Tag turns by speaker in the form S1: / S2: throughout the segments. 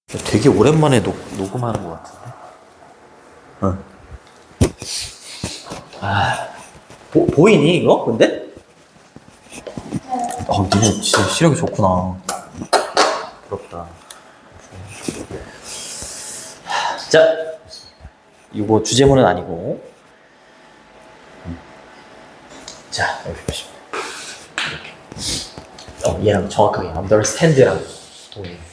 S1: 되게 오랜만에 녹음하는 것 같은데? 어. 보이니, 이거? 근데? 니네 진짜 시력이 좋구나. 부럽다. 자, 이거 주제문은 아니고. 자, 여기 보시면. 이렇게. 얘랑 정확하게 understand랑 동의해요.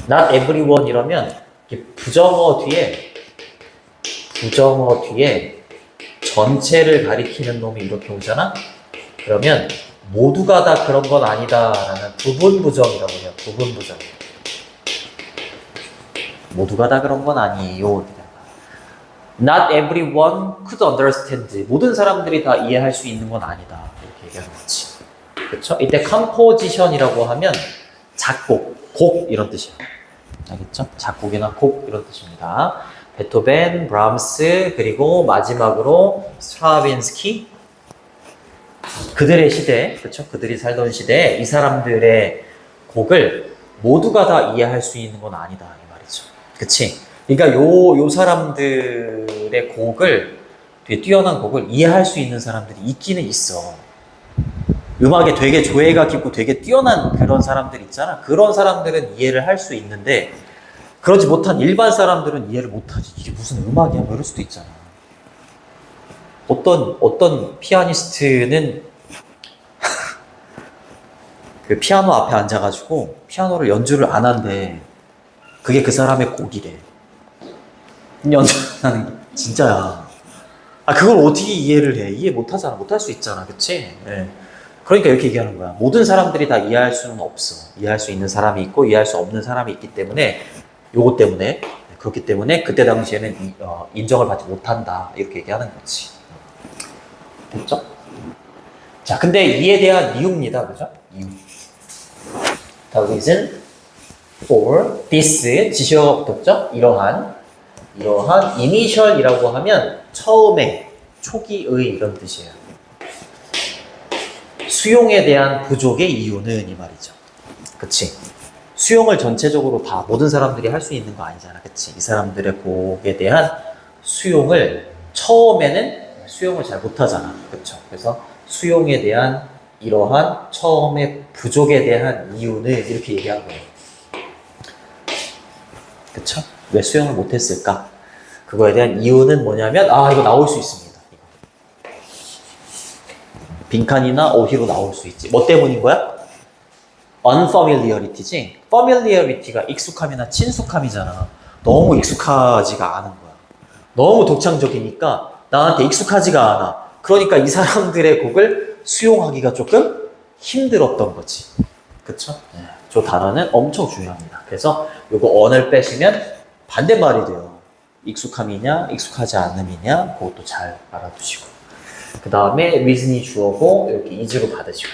S1: Not everyone 이러면 부정어 뒤에 전체를 가리키는 놈이 이렇게 오잖아? 그러면 모두가 다 그런 건 아니다 라는 부분부정이라고 해요. 부분부정. 모두가 다 그런 건 아니에요. Not everyone could understand. 모든 사람들이 다 이해할 수 있는 건 아니다. 이렇게 얘기하는 거지. 그쵸? 이때 composition이라고 하면 작곡, 곡 이런 뜻이에요. 알겠죠? 작곡이나 곡 이런 뜻입니다. 베토벤, 브람스, 그리고 마지막으로 스트라빈스키. 그들의 시대, 그렇죠? 그들이 살던 시대에 이 사람들의 곡을 모두가 다 이해할 수 있는 건 아니다 이 말이죠. 그치? 그러니까 요 사람들의 곡을, 되게 뛰어난 곡을 이해할 수 있는 사람들이 있기는 있어. 음악에 되게 조예가 깊고 되게 뛰어난 그런 사람들 있잖아. 그런 사람들은 이해를 할 수 있는데 그러지 못한 일반 사람들은 이해를 못하지. 이게 무슨 음악이야? 뭐 이럴 수도 있잖아. 어떤 피아니스트는 그 피아노 앞에 앉아가지고 피아노를 연주를 안 한대. 그게 그 사람의 곡이래. 연주하는 게 진짜야. 그걸 어떻게 이해를 해? 이해 못하잖아. 못할 수 있잖아. 그치? 네. 그러니까 이렇게 얘기하는 거야. 모든 사람들이 다 이해할 수는 없어. 이해할 수 있는 사람이 있고 이해할 수 없는 사람이 있기 때문에 요것 때문에 그렇기 때문에 그때 당시에는 인정을 받지 못한다. 이렇게 얘기하는 거지. 됐죠? 자, 근데 이에 대한 이유입니다. 그죠? 이유. The reason for this 지시어가 붙었죠? 이러한 initial이라고 하면 처음에, 초기의 이런 뜻이에요. 수용에 대한 부족의 이유는 이 말이죠. 그치? 수용을 전체적으로 다 모든 사람들이 할 수 있는 거 아니잖아. 그치? 이 사람들의 곡에 대한 수용을 처음에는 수용을 잘 못하잖아. 그쵸? 그래서 수용에 대한 이러한 처음의 부족에 대한 이유는 이렇게 얘기한 거예요. 그쵸? 왜 수용을 못했을까? 그거에 대한 이유는 뭐냐면 이거 나올 수 있습니다. 빈칸이나 어휘로 나올 수 있지. 뭐 때문인 거야? unfamiliarity지. familiarity가 익숙함이나 친숙함이잖아. 너무 익숙하지가 않은 거야. 너무 독창적이니까 나한테 익숙하지가 않아. 그러니까 이 사람들의 곡을 수용하기가 조금 힘들었던 거지. 그쵸? 네. 저 단어는 엄청 중요합니다. 그래서 요거 on을 빼시면 반대말이 돼요. 익숙함이냐, 익숙하지 않음이냐, 그것도 잘 알아두시고. 그 다음에 reason이 주어고 이렇게 is로 받으시고.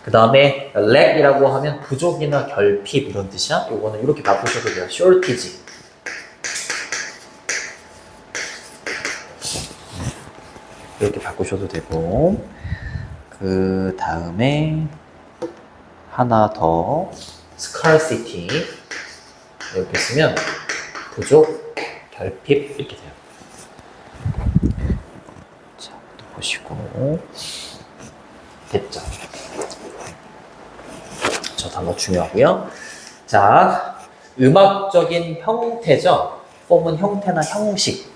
S1: 그 다음에 lack이라고 하면 부족이나 결핍 이런 뜻이야. 요거는 이렇게 바꾸셔도 돼요. shortage. 이렇게 바꾸셔도 되고. 그 다음에 하나 더 scarcity 이렇게 쓰면 부족, 결핍 이렇게 돼요. 자, 또 보시고 됐죠? 저 단어 중요하고요. 자, 음악적인 형태죠. 폼은 형태나 형식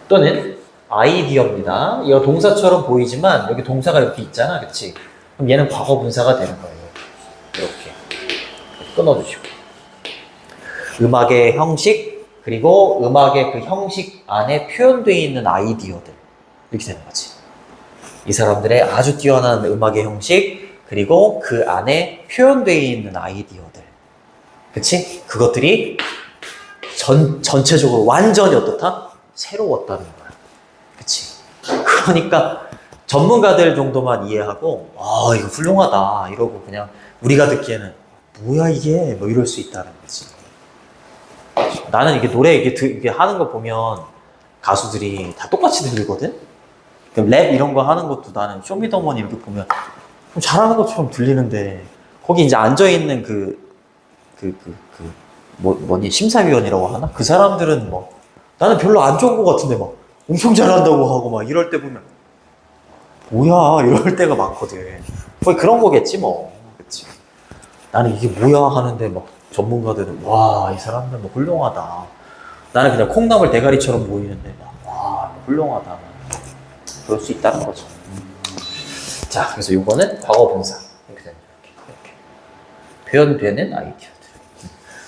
S1: 또는 아이디어입니다. 이거 동사처럼 보이지만 여기 동사가 이렇게 있잖아, 그치? 그럼 얘는 과거 분사가 되는 거예요. 이렇게 끊어주시고 음악의 형식 그리고 음악의 그 형식 안에 표현되어 있는 아이디어들 이렇게 되는 거지. 이 사람들의 아주 뛰어난 음악의 형식 그리고 그 안에 표현되어 있는 아이디어들 그치? 그것들이 전체적으로 완전히 어떻다? 새로웠다는 거야. 그치? 그러니까 전문가들 정도만 이해하고 이거 훌륭하다 이러고 그냥 우리가 듣기에는 뭐야 이게 뭐 이럴 수 있다는 거지. 나는 이게 노래 이게 하는 거 보면 가수들이 다 똑같이 들리거든? 랩 이런 거 하는 것도 나는 쇼미더머니 이렇게 보면 좀 잘하는 것처럼 들리는데 거기 이제 앉아있는 그 뭐니, 심사위원이라고 하나? 그 사람들은 뭐, 나는 별로 안 좋은 것 같은데 막, 엄청 잘한다고 하고 막, 이럴 때 보면, 뭐야, 이럴 때가 많거든. 거의 그런 거겠지, 뭐. 그치. 나는 이게 뭐야 하는데 막, 전문가들은, 와, 이 사람들 뭐 훌륭하다. 나는 그냥 콩나물 대가리처럼 보이는데, 막, 와, 훌륭하다. 그럴 수 있다는 거죠. 자, 그래서 요거는 과거 분사. 이렇게 됩니다. 이렇게. 표현되는 아이디어들.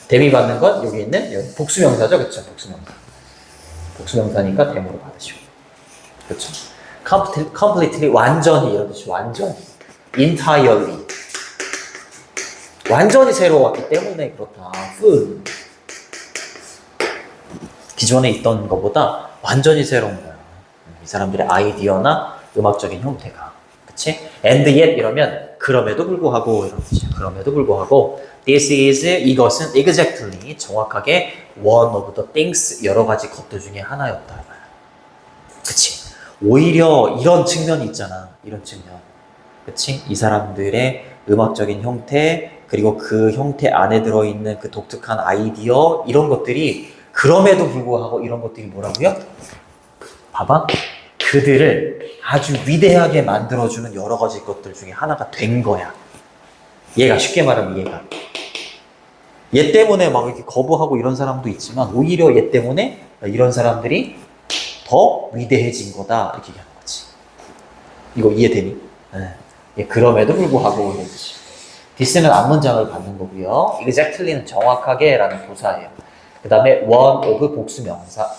S1: 대미 받는 건 여기 있는 여기 복수명사죠, 그렇죠? 복수명사. 복수명사니까 대모로 받으시고, 그렇죠? completely 완전히 이런 뜻이 완전히, entirely 완전히 새로 왔기 때문에 그렇다. full 기존에 있던 것보다 완전히 새로운 거야. 이 사람들의 아이디어나 음악적인 형태가, 그치? And yet 이러면 그럼에도 불구하고 이런 뜻이야. 그럼에도 불구하고 this is 이것은 exactly 정확하게 one of the things 여러 가지 것들 중에 하나였다. 그치? 오히려 이런 측면이 있잖아. 이런 측면. 그치? 이 사람들의 음악적인 형태 그리고 그 형태 안에 들어있는 그 독특한 아이디어 이런 것들이 그럼에도 불구하고 이런 것들이 뭐라고요? 봐봐. 그들을 아주 위대하게 만들어주는 여러 가지 것들 중에 하나가 된 거야. 얘가 쉽게 말하면 얘가. 얘 때문에 막 이렇게 거부하고 이런 사람도 있지만 오히려 얘 때문에 이런 사람들이 더 위대해진 거다. 이렇게 얘기하는 거지. 이거 이해되니? 네. 그럼에도 불구하고 이런 뜻이. this는 앞문장을 받는 거고요. exactly는 정확하게 라는 부사예요. 그 다음에 one of 복수명사.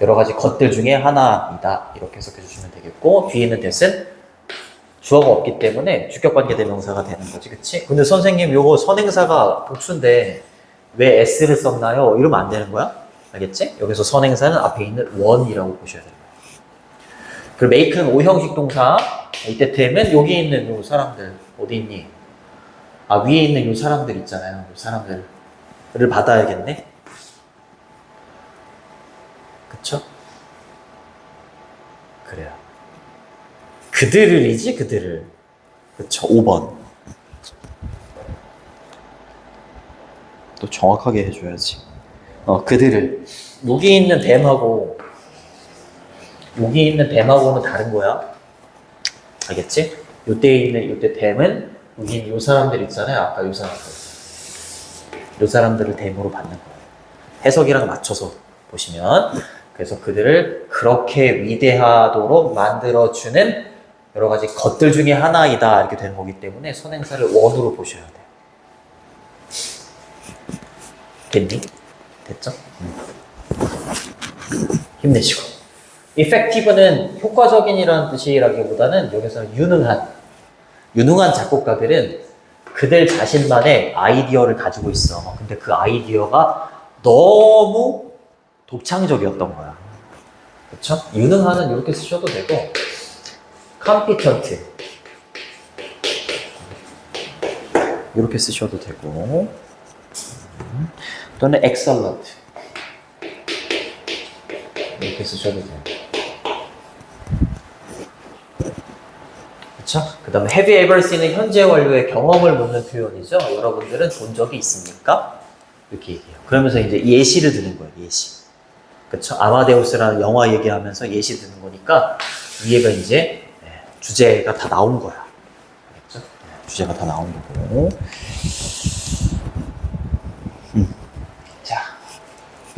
S1: 여러 가지 것들 중에 하나이다. 이렇게 해석해 주시면 되겠고, 뒤에 있는 that은 주어가 없기 때문에 주격관계 대명사가 되는 거지, 그치? 근데 선생님, 요거 선행사가 복수인데 왜 s를 썼나요? 이러면 안 되는 거야? 알겠지? 여기서 선행사는 앞에 있는 one이라고 보셔야 돼요. 그리고 make는 오형식 동사. 이때 템은 여기 있는 요 사람들, 어디 있니? 아, 위에 있는 요 사람들 있잖아요. 요 사람들을 받아야겠네? 그쵸? 그래요. 그들을이지, 그들을. 그쵸, 5번. 또 정확하게 해줘야지. 그들을. 여기 있는 댐하고는 다른 거야. 알겠지? 요때 있는, 요때 댐은 여기 있는 요 사람들 있잖아요. 아까 요 사람들. 요 사람들을 댐으로 받는 거예요. 해석이랑 맞춰서 보시면. 그래서 그들을 그렇게 위대하도록 만들어주는 여러 가지 것들 중에 하나이다. 이렇게 되는 거기 때문에 선행사를 원으로 보셔야 돼요. 됐니? 됐죠? 힘내시고. effective는 효과적인이라는 뜻이라기보다는 여기서 유능한 작곡가들은 그들 자신만의 아이디어를 가지고 있어. 근데 그 아이디어가 너무 독창적이었던 거야. 그렇죠? 유능한은 이렇게 쓰셔도 되고, competent 이렇게 쓰셔도 되고, 또는 excellent 이렇게 쓰셔도 돼요. 그렇죠? 그 다음에 have you ever seen은 현재 완료의 경험을 묻는 표현이죠. 여러분들은 본 적이 있습니까? 이렇게 얘기해요. 그러면서 이제 예시를 드는 거예요. 예시. 그쵸? 아마데우스라는 영화 얘기하면서 예시 드는 거니까 위에가 이제 주제가 다 나온 거야. 알겠죠? 주제가 다 나온 거고. 자,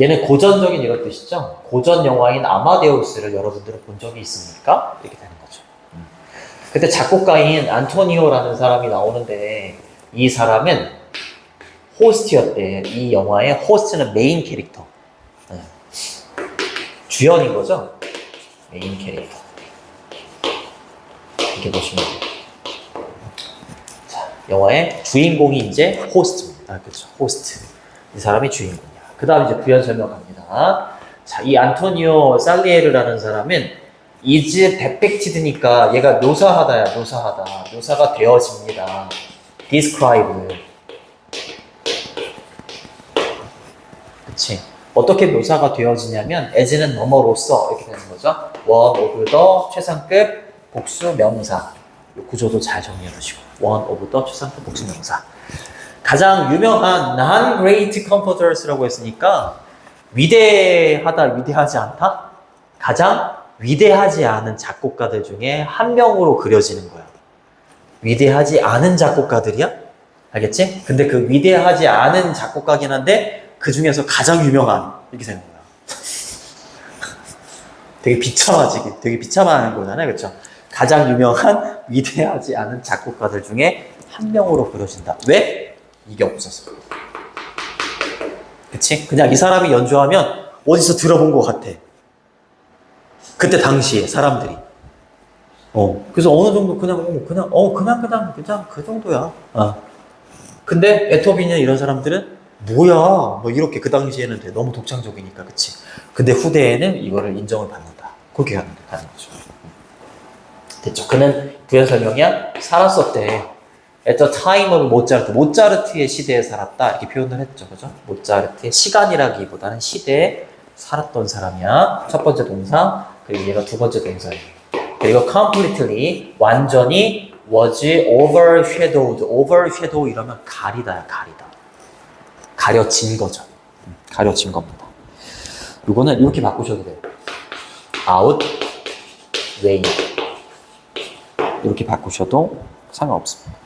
S1: 얘는 고전적인 이런 뜻이죠? 고전 영화인 아마데우스를 여러분들은 본 적이 있습니까? 이렇게 되는 거죠. 그때 작곡가인 안토니오라는 사람이 나오는데 이 사람은 호스트였대. 이 영화의 호스트는 메인 캐릭터. 주연인 거죠? 메인 캐릭터. 이렇게 보시면 돼요. 자, 영화의 주인공이 이제 호스트입니다. 그렇죠. 호스트. 이 사람이 주인공이야. 그 다음 이제 부연 설명합니다. 자, 이 안토니오 살리에르라는 사람은 is depicted니까 얘가 묘사하다야, 묘사하다. 묘사가 되어집니다. describe. 그치. 어떻게 묘사가 되어지냐면 as는 뭐뭐로써 이렇게 되는 거죠. one of the 최상급 복수 명사. 이 구조도 잘 정리해 두시고 one of the 최상급 복수 명사. 가장 유명한 non-great composers라고 했으니까 위대하다, 위대하지 않다? 가장 위대하지 않은 작곡가들 중에 한 명으로 그려지는 거야. 위대하지 않은 작곡가들이야? 알겠지? 근데 그 위대하지 않은 작곡가긴 한데 그 중에서 가장 유명한 이렇게 되는 거야. 되게 비참하지, 되게 비참한 거잖아요, 그렇죠? 가장 유명한 위대하지 않은 작곡가들 중에 한 명으로 그려진다. 왜? 이게 없어서. 그치? 그냥 이 사람이 연주하면 어디서 들어본 것 같아. 그때 당시에 사람들이. 그래서 어느 정도 그냥 그 정도야. 근데 베토벤이나 이런 사람들은 뭐야? 뭐 이렇게 그 당시에는 돼. 너무 독창적이니까, 그치? 근데 후대에는 이거를 인정을 받는다. 그렇게 가는 거죠. 됐죠? 그는 부연 설명이야. 살았었대. At the time of 모차르트의 시대에 살았다. 이렇게 표현을 했죠. 그죠? 모차르트의 시간이라기보다는 시대에 살았던 사람이야. 첫 번째 동사, 그리고 얘가 두 번째 동사예요. 그리고 completely, 완전히 was overshadowed. overshadow 이러면 가리다야, 가리다. 가려진 거죠. 가려진 겁니다. 이거는 이렇게 바꾸셔도 돼요. outweigh. 이렇게 바꾸셔도 상관없습니다.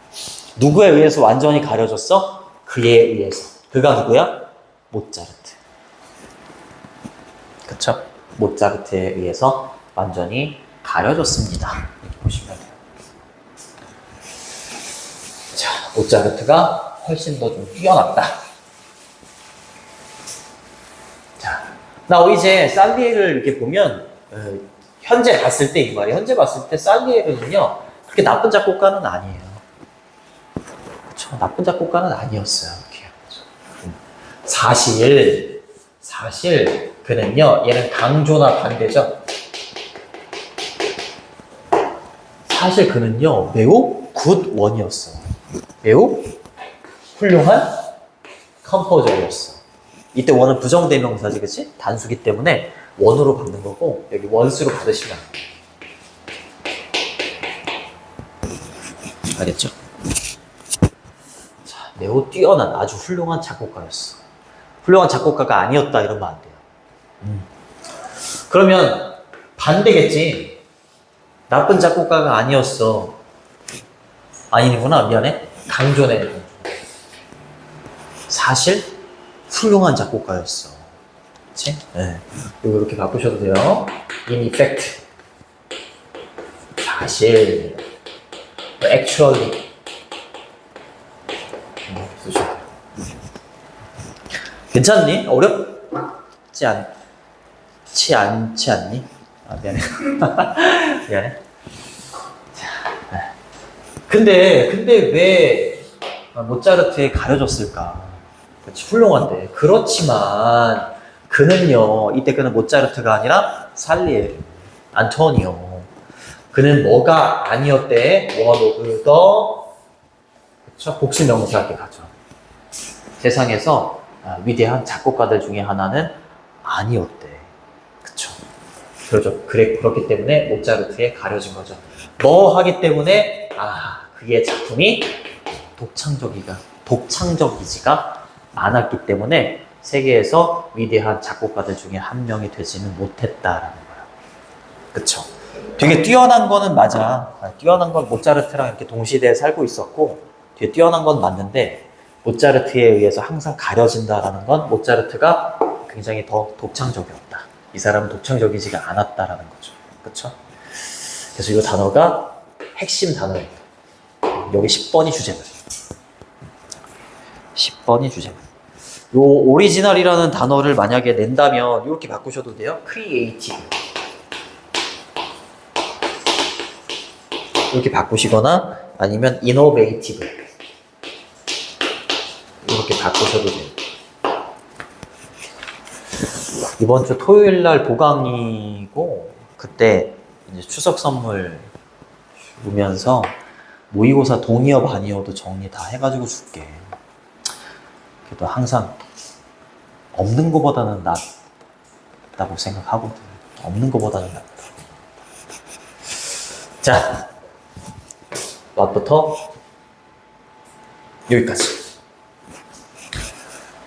S1: 누구에 의해서 완전히 가려졌어? 그에 의해서. 그가 누구야? 모차르트. 그쵸? 모차르트에 의해서 완전히 가려졌습니다. 이렇게 보시면 돼요. 자, 모차르트가 훨씬 더 좀 뛰어났다. 자, 나 이제 살리에를 이렇게 보면 현재 봤을 때 이 말이에요. 현재 봤을 때 살리에는요 그렇게 나쁜 작곡가는 아니에요. 그렇죠? 나쁜 작곡가는 아니었어요. 이렇게. 사실 그는요 얘는 강조나 반대죠. 사실 그는요 매우 굿 원이었어. 매우 훌륭한 컴포저였어. 이때 원은 부정대명사지, 그치? 단수기 때문에 원으로 받는 거고 여기 원수로 받으시면 안 돼요. 알겠죠? 자, 매우 뛰어난 아주 훌륭한 작곡가였어. 훌륭한 작곡가가 아니었다 이러면 안 돼요. 그러면 반대겠지. 나쁜 작곡가가 아니었어. 아니구나, 미안해. 강조네. 사실 훌륭한 작곡가였어. 그치? 네. 이거 이렇게 바꾸셔도 돼요. In effect. 사실. Actually. 쓰셔도 돼요. 괜찮니? 어렵지 않지 않니? 미안해. 미안해. 근데 왜 모차르트에 가려졌을까? 그렇지, 훌륭한데. 그렇지만 그는요, 이때 그는 모차르트가 아니라 살리에르, 안토니오. 그는 뭐가 아니었대? One of the, 그쵸? 복수명사 이렇게 가죠. 세상에서 위대한 작곡가들 중에 하나는 아니었대. 그쵸? 그렇기 때문에 모차르트에 가려진 거죠. 뭐 하기 때문에 그의 작품이 독창적이지가 않았기 때문에 세계에서 위대한 작곡가들 중에 한 명이 되지는 못했다라는 거야. 그쵸? 되게 뛰어난 거는 맞아. 뛰어난 건 모차르트랑 이렇게 동시대에 살고 있었고 되게 뛰어난 건 맞는데 모차르트에 의해서 항상 가려진다라는 건 모차르트가 굉장히 더 독창적이었다. 이 사람은 독창적이지가 않았다라는 거죠. 그쵸? 그래서 이 단어가 핵심 단어예요. 여기 10번이 주제문. 10번이 주제문. 요 오리지널이라는 단어를 만약에 낸다면 이렇게 바꾸셔도 돼요. creative. 이렇게 바꾸시거나 아니면 innovative. 이렇게 바꾸셔도 돼요. 이번 주 토요일 날 보강이고 그때 이제 추석 선물 주면서 모의고사 동의어 반의어도 정리 다 해가지고 줄게. 그래도 항상 없는 것보다는 낫다고 생각하거든. 없는 것보다는 낫다. 자, what부터 여기까지.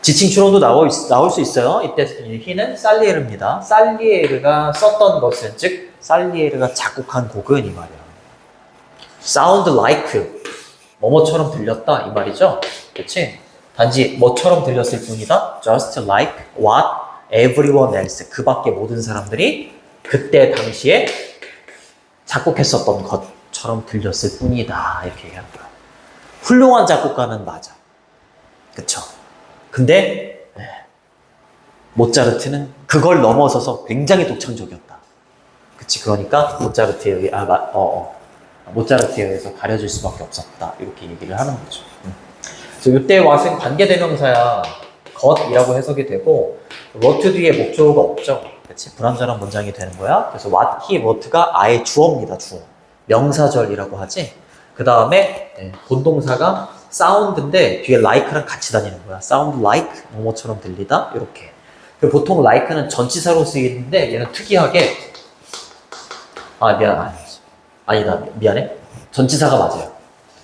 S1: 지칭 추론도 나올 수 있어요. 이때 he는 살리에르입니다. 살리에르가 썼던 것은, 즉 살리에르가 작곡한 곡은 이 말이에요. sound like 뭐뭐처럼 들렸다 이 말이죠. 그렇지? 단지 뭐처럼 들렸을 뿐이다. just like what everyone else, 그 밖에 모든 사람들이 그때 당시에 작곡했었던 것처럼 들렸을 뿐이다 이렇게 얘기하는 거야. 훌륭한 작곡가는 맞아. 그쵸? 근데 모차르트는 그걸 넘어서서 굉장히 독창적이었다. 그치? 그러니까 모차르트에 의해서 가려질 수밖에 없었다. 이렇게 얘기를 하는 거죠. 그래서 이때 what은 관계대명사야. 것이라고 해석이 되고 what 뒤에 목적어가 없죠. 그치? 불완전한 문장이 되는 거야. 그래서 what, he, what가 아예 주어입니다. 주어. 명사절이라고 하지. 그 다음에 본동사가 sound인데 뒤에 like랑 같이 다니는 거야. sound like 뭐뭐처럼 들리다 이렇게. 보통 like는 전치사로 쓰이는데 얘는 특이하게 미안해. 전치사가 맞아요.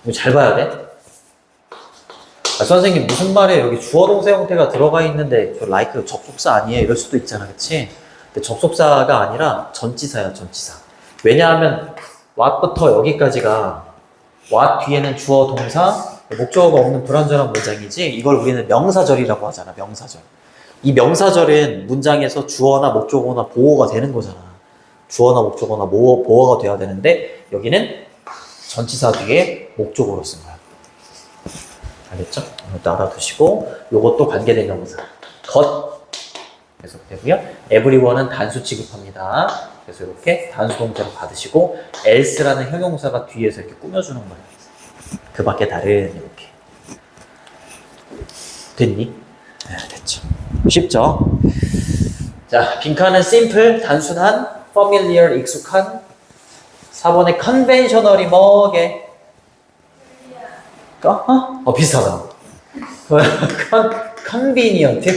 S1: 이거 잘 봐야 돼. 선생님 무슨 말이에요? 여기 주어 동사 형태가 들어가 있는데 저 like 접속사 아니에요? 이럴 수도 있잖아, 그치? 근데 접속사가 아니라 전치사야, 전치사. 왜냐하면 what부터 여기까지가 what 뒤에는 주어 동사, 목적어가 없는 불완전한 문장이지 이걸 우리는 명사절이라고 하잖아, 명사절. 이 명사절은 문장에서 주어나 목적어나 보어가 되는 거잖아. 주어나 목적어나 보어가 돼야 되는데 여기는 전치사 뒤에 목적어로 쓴 거야. 알겠죠? 이것도 알아두시고 요것도 관계대명사 것 계속되고요. everyone은 단수 취급합니다. 그래서 이렇게 단수 동사로 받으시고 else라는 형용사가 뒤에서 이렇게 꾸며주는 거예요. 그 밖에 다른 이렇게 됐니? 네, 됐죠. 쉽죠? 자, 빈칸은 simple 단순한 familiar 익숙한 4번의 conventional이 뭐게? 비슷하다. convenient.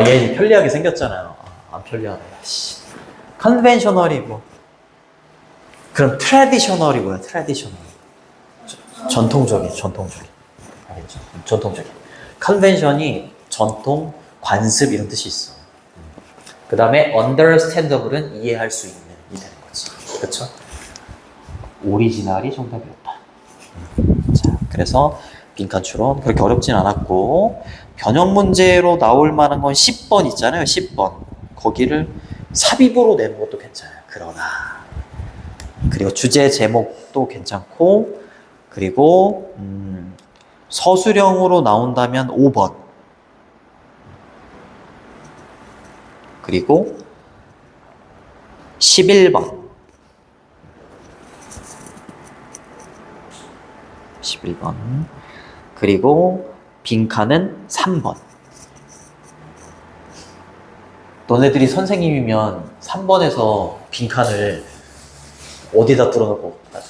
S1: 얘 편리하게 생겼잖아요. 안 편리하다. conventional이 뭐? 그럼 traditional이 뭐야? traditional. 전통적인. 알겠죠? 전통적인. convention이 전통, 관습 이런 뜻이 있어. 그 다음에 understandable은 이해할 수 있는 이 되는 거지. 그렇죠? 오리지널이 정답이었다. 자, 그래서 빈칸 추론 그렇게 어렵진 않았고 변형 문제로 나올 만한 건 10번 있잖아요. 10번. 거기를 삽입으로 내는 것도 괜찮아요. 그리고 주제 제목도 괜찮고 그리고 서술형으로 나온다면 5번. 그리고 11번. 11번. 그리고 빈칸은 3번. 너네들이 선생님이면 3번에서 빈칸을 어디다 뚫어놓을 것 같아?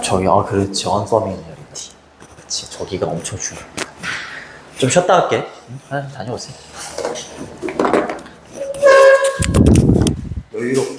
S1: 저기, 그렇지. unfamiliarity. 그렇지. 저기가 엄청 중요합니다. 좀 쉬었다 갈게. 다녀오세요. 여유롭게.